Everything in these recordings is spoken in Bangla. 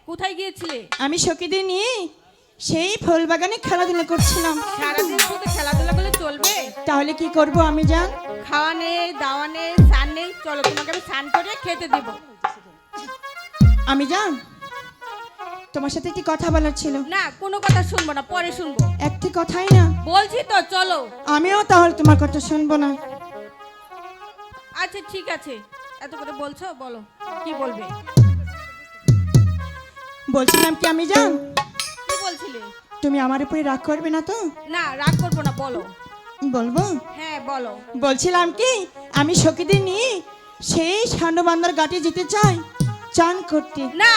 কোথায় গিয়েছিলে? আমি সখীদের নিয়ে সেই ফুল বাগানে খেলাধুলা করছিলাম। সারাদিন শুধু খেলাধুলা করলে চলবে? তাহলে কি করব আমি জান? খাওয়া নেই, দাওয়া নেই, স্নান নেই। চলো তোমাকে আমি স্নান করে খেতে দেব। আমি জান, তোমার সাথে একটি কথা বলার ছিল। না, কোনো কথা শুনবো না, পরে শুনবো। একটি কথাই না। বলছি তো চলো। আমিও তাহলে তোমার কথা শুনবো না। আচ্ছা ঠিক আছে, এত করে বলছো, বলো কি বলবে। বলছিলাম কি আমি জান, কি বলছিলে? তুমি আমার উপরে রাগ করবে না তো? না, রাগ করবো না, বলো। বলবো? হ্যাঁ বলো। বলছিলাম কি আমি সখীদের নিয়ে সেই সান্ডবান্দার ঘাটে যেতে চাই চান করতে। না,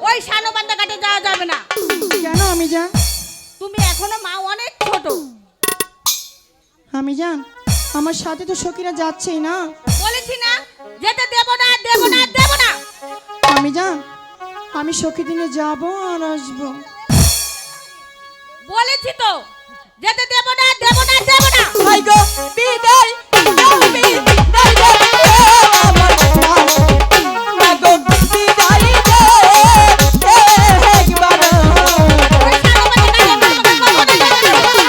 ওই সানোবান্ধা ঘাটে যাওয়া যাবে না। কেন আমি জান? তুমি এখনো মা অনেক ছোট। আমি জান, আমার সাথে তো সখীরা যাচ্ছেই না। বলেছি না যেতে দেব না, দেব না, দেব না। আমি জান, আমি সখী দিনে যাবো আর আসবো। বলেছি তো যেতে দেব না, দেব না, দেব না। হাই গো বিদায়, বিদায় গো আমার প্রাণ। মা গো বিদায় দে, একবার। ওই সানোবান্ধা ঘাটে তোমাকে কখনো যেতে দেব না।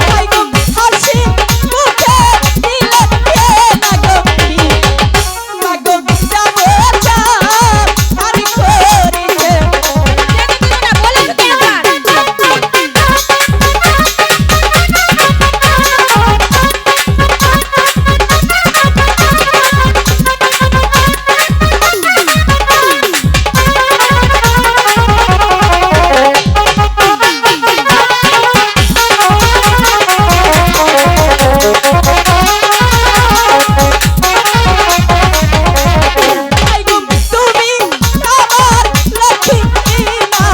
হাই গো হাসি মুখে দিলে না গো মা গো যাবো চাপ আর করিছে। যেতে দেব না, বলেছি তো একবার। হাই গো তুমি আমার লক্ষ্মী মা,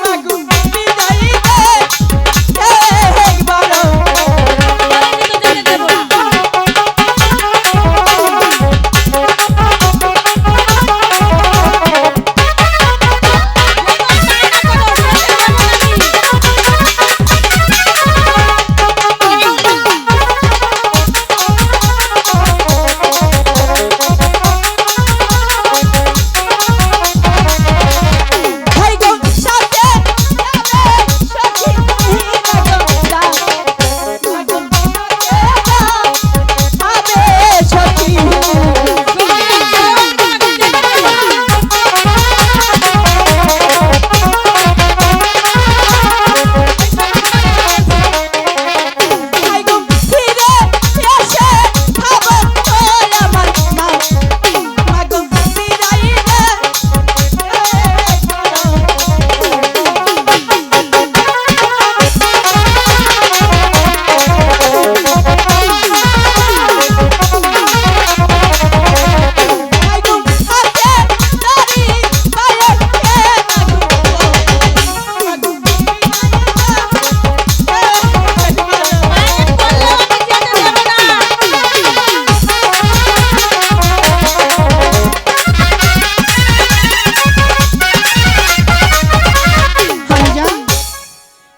মা গো বিদায় দে একবার। বলেছি তো যেতে দেব না। হাই গো সাথে যাবে সখী মা গো মা গো আবে সখী। হাই গো ফিরে এসে খাবো তোর আমার মা, মা গো বিদায় দে। হাই গো হাতে ধরি পায়ে মা গো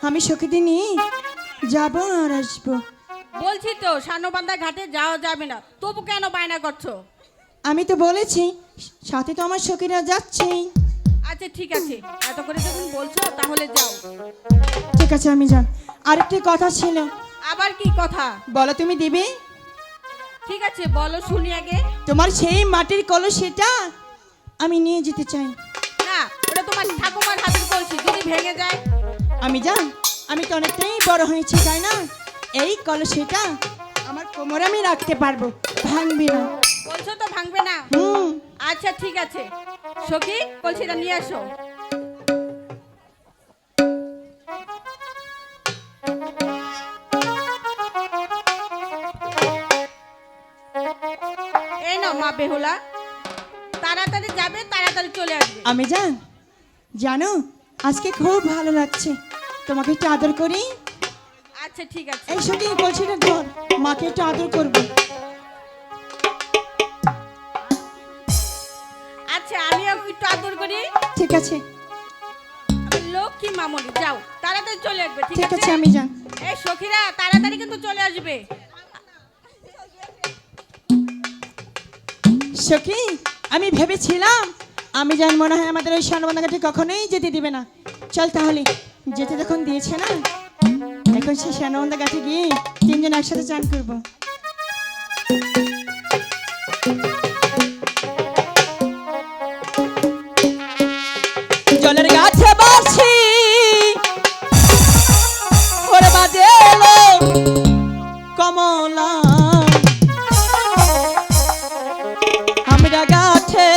আমি সখীদি নিয়ে যাবো আর আসবো। বলছি তো সানোবান্ধা ঘাটে যাওয়া যাবে না, তবু কেন বায়না করছো? আমি তো বলেছি সাথে তো আমার সখীরা যাচ্ছেই। আচ্ছা ঠিক আছে, এত করে যখন বলছো তাহলে যাও। ঠিক আছে আমি যান। আরেকটি কথা ছিল। আবার কি কথা? বলো তুমি দিবে? ঠিক আছে বলো শুনি আগে। তোমার সেই মাটির কলসিটা আমি নিয়ে যেতে চাই। না, ওটা তোমার ঠাকুমার হাতের কলসি, যদি ভেঙে যায়। আমি জান, আমি তো অনেকটাই বড় হয়েছি তাই না, এই কলসিটা আমার কোমরে আমি রাখতে পারবো, ভাঙবি না। বলছো তো ভাঙবে না? হুম। আচ্ছা ঠিক আছে, সখী কলসিটা নিয়ে আসো। এই নাও মা বেহুলা, তাড়াতাড়ি যাবে, তাড়াতাড়ি চলে আসবে। আমি জান, জানো আজকে খুব ভালো লাগছে, তোমাকে একটু আদর করি। আচ্ছা ঠিক আছে। এই সঙ্গে কলসিটা ধর, মাকে একটু আদর করবো। আচ্ছা আমিও একটু আদর করি। ঠিক আছে। আমার লক্ষ্মী মামুনি, যাও তাড়াতাড়ি চলে আসবে, ঠিক ঠিক আছে? আছে আমি যান। এই সখীরা তাড়াতাড়ি কিন্তু চলে আসবে। সখী, আমি ভেবেছিলাম আমি জান মনে হয় আমাদের ওই স্বর্ণবন্ধা ঘাটে কখনোই যেতে দিবে না। চল তাহলে, যেতে যখন দিয়েছে না, এখন সেই স্বর্ণবন্ধা ঘাটে গিয়ে তিনজন একসাথে চান করবো। জলের গাছে বাসি ওরে বাজে এলো কমলা, আমরা গাছে